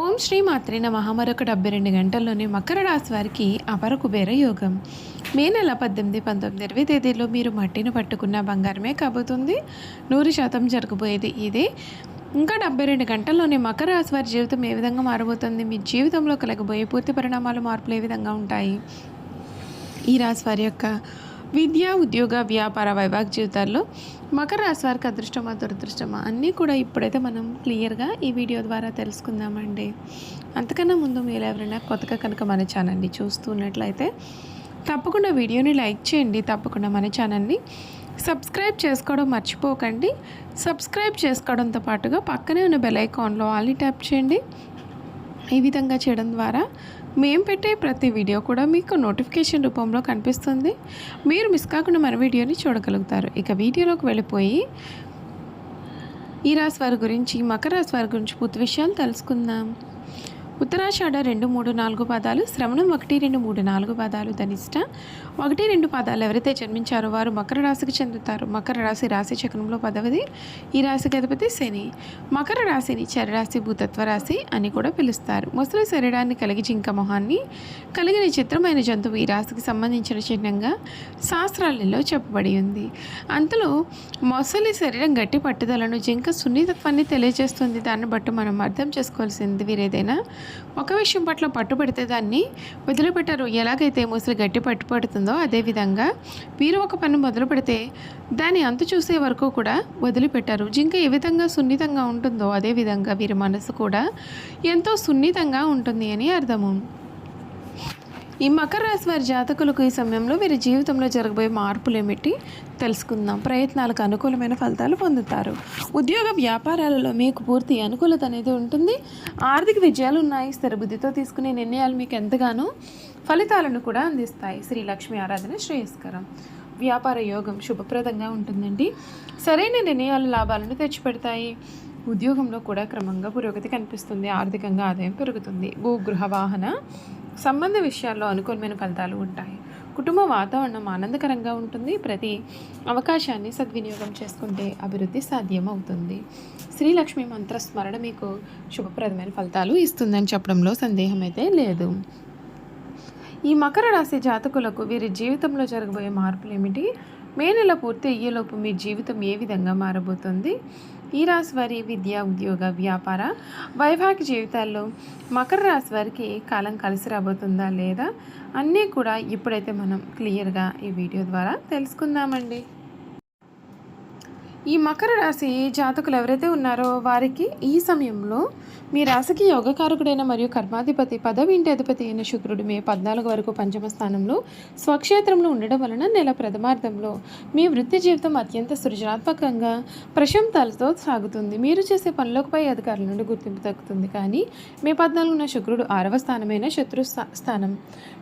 ఓం శ్రీ మాత్రే నమః. మరొక 72 గంటల్లోనే మకర రాశి వారికి అపర కుబేర యోగం. మే నెల 18, 19, 20 తేదీల్లో మీరు మట్టిని పట్టుకున్న బంగారమే కాబోతుంది. 100% జరగబోయేది ఇదే. ఇంకా 72 గంటల్లోనే మకర రాశి వారి జీవితం ఏ విధంగా మారబోతుంది, మీ జీవితంలో కలగబోయే పూర్తి పరిణామాలు, మార్పులు ఏ విధంగా ఉంటాయి, ఈ రాశి వారి యొక్క విద్య, ఉద్యోగ, వ్యాపార, వైవాహిక జీవితాల్లో మకర రాశి వారికి అదృష్టమా దురదృష్టమా అన్నీ కూడా ఇప్పుడైతే మనం క్లియర్గా ఈ వీడియో ద్వారా తెలుసుకుందామండి. అంతకన్నా ముందు మీరు ఎవరైనా కొత్తగా కనుక మన ఛానల్ని చూస్తున్నట్లయితే తప్పకుండా వీడియోని లైక్ చేయండి. తప్పకుండా మన ఛానల్ని సబ్స్క్రైబ్ చేసుకోవడం మర్చిపోకండి. సబ్స్క్రైబ్ చేసుకోవడంతో పాటుగా పక్కనే ఉన్న బెల్ ఐకాన్లో ఆల్ని ట్యాప్ చేయండి. ఈ విధంగా చేయడం ద్వారా మేము పెట్టే ప్రతి వీడియో కూడా మీకు నోటిఫికేషన్ రూపంలో కనిపిస్తుంది. మీరు మిస్ కాకుండా మన వీడియోని చూడగలుగుతారు. ఇక వీడియోలోకి వెళ్ళిపోయి ఈ రాశి వారి గురించి, మకర రాశి వారి గురించి పూర్తి విషయాలు తెలుసుకుందాం. ఉత్తరాషాఢ 2, 3, 4 పాదాలు, శ్రవణం 1, 2, 3, 4 పాదాలు, ధనిష్ట 1, 2 పాదాలు ఎవరైతే జన్మించారో వారు మకర రాశికి చెందుతారు. మకర రాశి రాశి చక్రంలో 10వది. ఈ రాశికి అధిపతి శని. మకర రాశిని చరరాశి, భూతత్వ రాశి అని కూడా పిలుస్తారు. ముసలి శరీరాన్ని కలిగి జింక మొహాన్ని కలిగిన చిత్రమైన జంతువు ఈ రాశికి సంబంధించిన చిహ్నంగా శాస్త్రాలలో చెప్పబడి ఉంది. అంతలో మొసలి శరీరం గట్టి పట్టుదలను, జింక సున్నితత్వాన్ని తెలియజేస్తుంది. దాన్ని బట్టి మనం అర్థం చేసుకోవాల్సింది వీరేదైనా ఒక విషయం పట్ల పట్టుబడితే దాన్ని వదిలిపెట్టారు. ఎలాగైతే ముసలి గట్టి పట్టుబడుతుందో అదేవిధంగా వీరు ఒక పని మొదలు పెడితే దాన్ని అంతు చూసే వరకు కూడా వదిలిపెట్టారు. జింక ఏ విధంగా సున్నితంగా ఉంటుందో అదేవిధంగా వీరి మనసు కూడా ఎంతో సున్నితంగా ఉంటుంది అని అర్థము. ఈ మకర రాశి వారి జాతకులకు ఈ సమయంలో వీరి జీవితంలో జరగబోయే మార్పులు ఏమిటి తెలుసుకుందాం. ప్రయత్నాలకు అనుకూలమైన ఫలితాలు పొందుతారు. ఉద్యోగ వ్యాపారాలలో మీకు పూర్తి అనుకూలత అనేది ఉంటుంది. ఆర్థిక విజయాలు ఉన్నాయి. స్థిర బుద్ధితో తీసుకునే నిర్ణయాలు మీకు ఎంతగానో ఫలితాలను కూడా అందిస్తాయి. శ్రీ లక్ష్మి ఆరాధన శ్రేయస్కరం. వ్యాపార యోగం శుభప్రదంగా ఉంటుందండి. సరైన నిర్ణయాలు లాభాలను తెచ్చిపెడతాయి. ఉద్యోగంలో కూడా క్రమంగా పురోగతి కనిపిస్తుంది. ఆర్థికంగా ఆదాయం పెరుగుతుంది. భూగృహ వాహన సంబంధ విషయాల్లో అనుకూలమైన ఫలితాలు ఉంటాయి. కుటుంబ వాతావరణం ఆనందకరంగా ఉంటుంది. ప్రతి అవకాశాన్ని సద్వినియోగం చేసుకుంటే అభివృద్ధి సాధ్యం అవుతుంది. శ్రీలక్ష్మి మంత్రస్మరణ మీకు శుభప్రదమైన ఫలితాలు ఇస్తుందని చెప్పడంలో సందేహం అయితే లేదు. ఈ మకర రాశి జాతకులకు వీరి జీవితంలో జరగబోయే మార్పులు ఏమిటి, మే నెల పూర్తి అయ్యేలోపు మీ జీవితం ఏ విధంగా మారబోతుంది, ఈ రాశి వారి విద్య, ఉద్యోగ, వ్యాపార, వైవాహిక జీవితాల్లో మకర రాశి వారికి కాలం కలిసి రాబోతుందా లేదా అన్నీ కూడా ఇప్పుడైతే మనం క్లియర్గా ఈ వీడియో ద్వారా తెలుసుకుందామండి. ఈ మకర రాశి జాతకులు ఎవరైతే ఉన్నారో వారికి ఈ సమయంలో మీ రాశికి యోగకారకుడైన మరియు కర్మాధిపతి, పదవి ఇంటి అధిపతి అయిన శుక్రుడు మే 14 వరకు పంచమ స్థానంలో స్వక్షేత్రంలో ఉండడం వలన నెల ప్రథమార్థంలో మీ వృత్తి జీవితం అత్యంత సృజనాత్మకంగా ప్రశంసలతో సాగుతుంది. మీరు చేసే పనులకు పై అధికారుల నుండి గుర్తింపు దక్కుతుంది. కానీ మే 14న శుక్రుడు 6వ స్థానమైన శత్రు స్థానం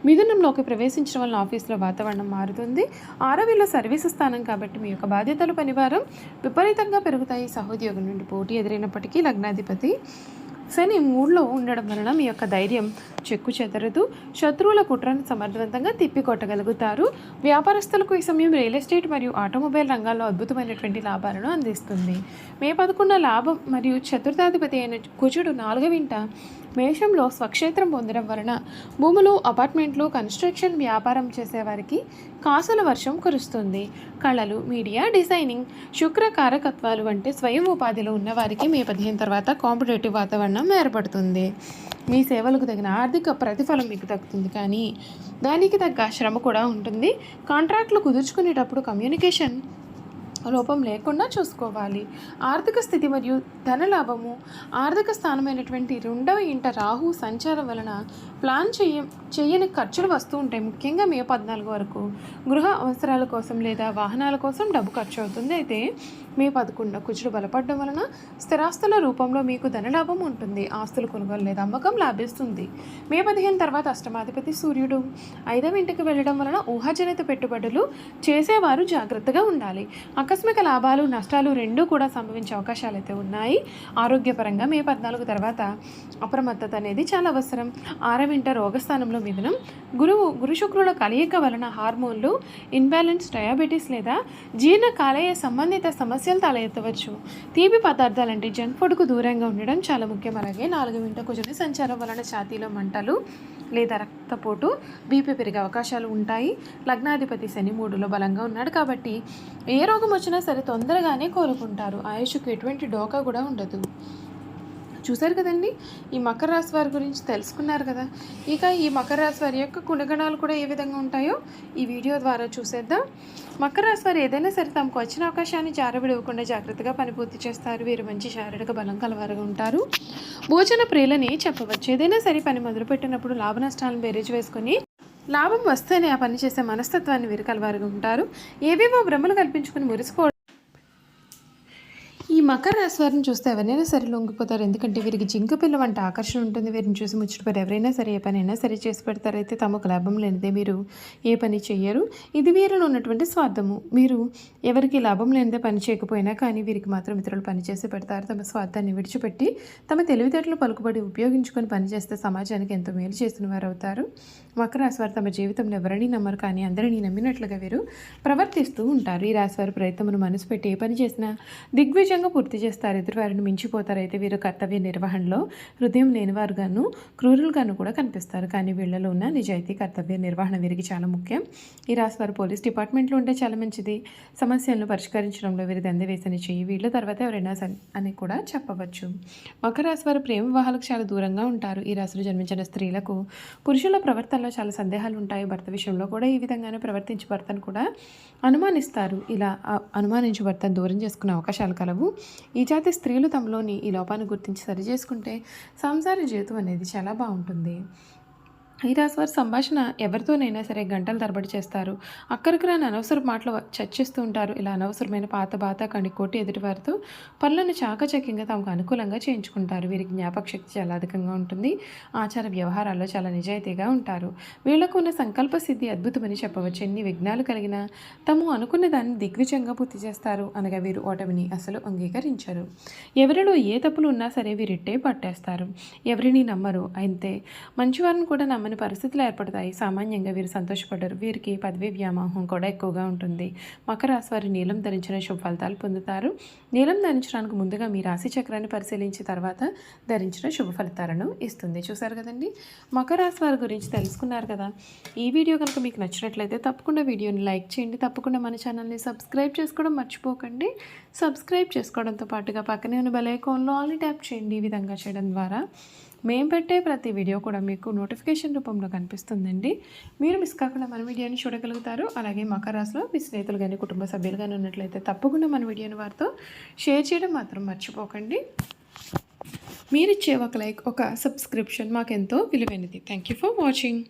మిథునంలోకి ప్రవేశించడం వలన ఆఫీసులో వాతావరణం మారుతుంది. 6వ ఇల్లు సర్వీసు స్థానం కాబట్టి మీ యొక్క బాధ్యతలు, పనివారం విపరీతంగా పెరుగుతాయి. సహోద్యోగం నుండి పోటీ ఎదురైనప్పటికీ లగ్నాధిపతి శని 3లో ఉండడం వలన మీ యొక్క ధైర్యం చెక్కు చెదరదు. శత్రువుల కుట్రను సమర్థవంతంగా తిప్పికొట్టగలుగుతారు. వ్యాపారస్తులకు ఈ సమయం రియల్ ఎస్టేట్ మరియు ఆటోమొబైల్ రంగాల్లో అద్భుతమైనటువంటి లాభాలను అందిస్తుంది. మే 11 లాభం మరియు చతుర్థాధిపతి అయిన కుజుడు 4వ ఇంట మేషంలో స్వక్షేత్రం పొందడం వలన భూములు, అపార్ట్మెంట్లు, కన్స్ట్రక్షన్ వ్యాపారం చేసేవారికి కాసుల వర్షం కురుస్తుంది. కళలు, మీడియా, డిజైనింగ్, శుక్ర కారకత్వాలు వంటి స్వయం ఉపాధిలో ఉన్నవారికి మే 15 తర్వాత కాంపిటేటివ్ వాతావరణం ఏర్పడుతుంది. మీ సేవలకు తగిన ఆర్థిక ప్రతిఫలం మీకు దక్కుతుంది. కానీ దానికి తగ్గ శ్రమ కూడా ఉంటుంది. కాంట్రాక్ట్లు కుదుర్చుకునేటప్పుడు కమ్యూనికేషన్ లోపం లేకుండా చూసుకోవాలి. ఆర్థిక స్థితి మరియు ధనలాభము, ఆర్థిక స్థానమైనటువంటి 2వ ఇంట రాహు సంచారం వలన ప్లాన్ చేయని ఖర్చులు వస్తూ ఉంటాయి. ముఖ్యంగా మే 14 వరకు గృహ అవసరాల కోసం లేదా వాహనాల కోసం డబ్బు ఖర్చు అవుతుంది. అయితే మే 11 కుజుడు బలపడడం వలన స్థిరాస్తుల రూపంలో మీకు ధనలాభం ఉంటుంది. ఆస్తులు కొనుగోలు లేదా అమ్మకం లాభిస్తుంది. మే 15 తర్వాత అష్టమాధిపతి సూర్యుడు 5వ ఇంటికి వెళ్ళడం వలన ఊహాజనిత పెట్టుబడులు చేసేవారు జాగ్రత్తగా ఉండాలి. ఆకస్మిక లాభాలు, నష్టాలు రెండూ కూడా సంభవించే అవకాశాలు అయితే ఉన్నాయి. ఆరోగ్యపరంగా మే 14 తర్వాత అప్రమత్తత అనేది చాలా అవసరం. 6వ ఇంట రోగస్థానంలో మిథునం, గురు శుక్రుల కలయిక వలన హార్మోన్లు ఇన్బ్యాలెన్స్, డయాబెటీస్ లేదా జీర్ణ కాలేయ సంబంధిత సమస్య సమస్యలు తలెత్తవచ్చు. తీపి పదార్థాలంటే జంక్ ఫుడ్కు దూరంగా ఉండడం చాలా ముఖ్యం. అలాగే 4 గంట కుజుని సంచారం వలన ఛాతీలో మంటలు లేదా రక్తపోటు, బీపీ పెరిగే అవకాశాలు ఉంటాయి. లగ్నాధిపతి శని 3లో బలంగా ఉన్నాడు కాబట్టి ఏ రోగం వచ్చినా సరే తొందరగానే కోలుకుంటారు. ఆయుష్కు ఎటువంటి డోకా కూడా ఉండదు. చూశారు కదండి, ఈ మకర రాశి వారి గురించి తెలుసుకున్నారు కదా. ఇక ఈ మకర రాశి వారి యొక్క గుణగణాలు కూడా ఏ విధంగా ఉంటాయో ఈ వీడియో ద్వారా చూసేద్దాం. మకర రాశి వారు ఏదైనా సరే తమకు వచ్చిన అవకాశాన్ని జారవిడవకుండా జాగ్రత్తగా పని పూర్తి చేస్తారు. వీరు మంచి శారీరక బలం కలవారుగా ఉంటారు. భోజన ప్రియులని చెప్పవచ్చు. ఏదైనా సరే పని మొదలుపెట్టినప్పుడు లాభ నష్టాలను బేరీజు వేసుకొని లాభం వస్తేనే ఆ పని చేసే మనస్తత్వాన్ని వీరు కలవారుగా ఉంటారు. ఏవేవో భ్రమలు కల్పించుకుని మురిసిపోవడం. ఈ మకర రాశి వారిని చూస్తే ఎవరైనా సరే లొంగిపోతారు. ఎందుకంటే వీరికి జింక పిల్ల వంటి ఆకర్షణ ఉంటుంది. వీరిని చూసి ముచ్చటపడి ఎవరైనా సరే ఏ పని అయినా సరే చేసి పెడతారైతే తమకు లాభం లేనిదే మీరు ఏ పని చెయ్యరు. ఇది వీరిలో ఉన్నటువంటి స్వార్థము. మీరు ఎవరికి లాభం లేనిదే పని చేయకపోయినా కానీ వీరికి మాత్రం ఇతరులు పని చేసి పెడతారు. తమ స్వార్థాన్ని విడిచిపెట్టి తమ తెలివితేటలు పలుకుబడి ఉపయోగించుకొని పనిచేస్తే సమాజానికి ఎంతో మేలు చేసిన వారు అవుతారు. మకర రాశి వారు తమ జీవితంలో ఎవరిని నమ్మరు, కానీ అందరినీ నమ్మినట్లుగా వీరు ప్రవర్తిస్తూ ఉంటారు. ఈ రాశి వారి ప్రయత్నమును మనసు పెట్టి ఏ పని చేసినా దిగ్విజయంగా పూర్తి చేస్తారు. ఎదురువారిని మించిపోతారు. అయితే వీరు కర్తవ్య నిర్వహణలో హృదయం లేనివారుగాను క్రూరులుగాను కూడా కనిపిస్తారు. కానీ వీళ్ళలో ఉన్న నిజాయితీ, కర్తవ్య నిర్వహణ వీరికి చాలా ముఖ్యం. ఈ రాశి వారు పోలీస్ డిపార్ట్మెంట్లో ఉంటే చాలా మంచిది. సమస్యలను పరిష్కరించడంలో వీరి దందవేసని చెయ్యి వీళ్ళ తర్వాత ఎవరైనా అని కూడా చెప్పవచ్చు. మకర రాశి వారు ప్రేమ వివాహాలకు చాలా దూరంగా ఉంటారు. ఈ రాశిలో జన్మించిన స్త్రీలకు పురుషుల ప్రవర్తనలో చాలా సందేహాలు ఉంటాయి. భర్త విషయంలో కూడా ఈ విధంగానే ప్రవర్తించి భర్తను కూడా అనుమానిస్తారు. ఇలా అనుమానించి భర్తను దూరం చేసుకునే అవకాశాలు కలవు. ఈ జాతి స్త్రీలు తమలోని ఈ లోపాన్ని గుర్తించి సరిచేసుకుంటే సంసార జీవితం అనేది చాలా బాగుంటుంది. ఈ రాశి వారి సంభాషణ ఎవరితోనైనా సరే గంటలు తరబడి చేస్తారు. అక్కడికి రాని అనవసర మాటలు చర్చిస్తూ ఉంటారు. ఇలా అనవసరమైన పాత బాత కణికోటి ఎదుటివారితో పనులను చాకచక్యంగా తమకు అనుకూలంగా చేయించుకుంటారు. వీరికి జ్ఞాపక శక్తి చాలా అధికంగా ఉంటుంది. ఆచార వ్యవహారాల్లో చాలా నిజాయితీగా ఉంటారు. వీళ్లకు ఉన్న సంకల్ప సిద్ధి అద్భుతమని చెప్పవచ్చు. ఎన్ని విఘ్నాలు కలిగినా తాము అనుకున్న దాన్ని దిగ్విజయంగా పూర్తి చేస్తారు. అనగా వీరు ఓటమిని అసలు అంగీకరించరు. ఎవరిలో ఏ తప్పులు ఉన్నా సరే వీరిట్టే పట్టేస్తారు. ఎవరిని నమ్మరు. అయితే మంచివారిని కూడా నమ్మని పరిస్థితులు ఏర్పడతాయి. సామాన్యంగా వీరు సంతోషపడరు. వీరికి పదవి వ్యామోహం కూడా ఎక్కువగా ఉంటుంది. మకర రాశి వారి నీలం ధరించిన శుభ ఫలితాలు పొందుతారు. నీలం ధరించడానికి ముందుగా మీ రాశి చక్రాన్ని పరిశీలించిన తర్వాత ధరించిన శుభ ఫలితాలను ఇస్తుంది. చూసారు కదండి, మకర రాశి వారి గురించి తెలుసుకున్నారు కదా. ఈ వీడియో కనుక మీకు నచ్చినట్లయితే తప్పకుండా వీడియోని లైక్ చేయండి. తప్పకుండా మన ఛానల్ని సబ్స్క్రైబ్ చేసుకోవడం మర్చిపోకండి. సబ్స్క్రైబ్ చేసుకోవడంతో పాటుగా పక్కనే ఉన్న బెల్ ఐకాన్లో ఆల్ని ట్యాప్ చేయండి. ఈ విధంగా చేయడం ద్వారా మేము పెట్టే ప్రతి వీడియో కూడా మీకు నోటిఫికేషన్ రూపంలో కనిపిస్తుందండి. మీరు మిస్ కాకుండా మన వీడియోని చూడగలుగుతారు. అలాగే మకర రాశిలో మీ స్నేహితులు కానీ కుటుంబ సభ్యులు కానీ ఉన్నట్లయితే తప్పకుండా మన వీడియోని వారితో షేర్ చేయడం మాత్రం మర్చిపోకండి. మీరిచ్చే ఒక లైక్, ఒక సబ్స్క్రిప్షన్ మాకెంతో విలువైనది. Thank you for watching.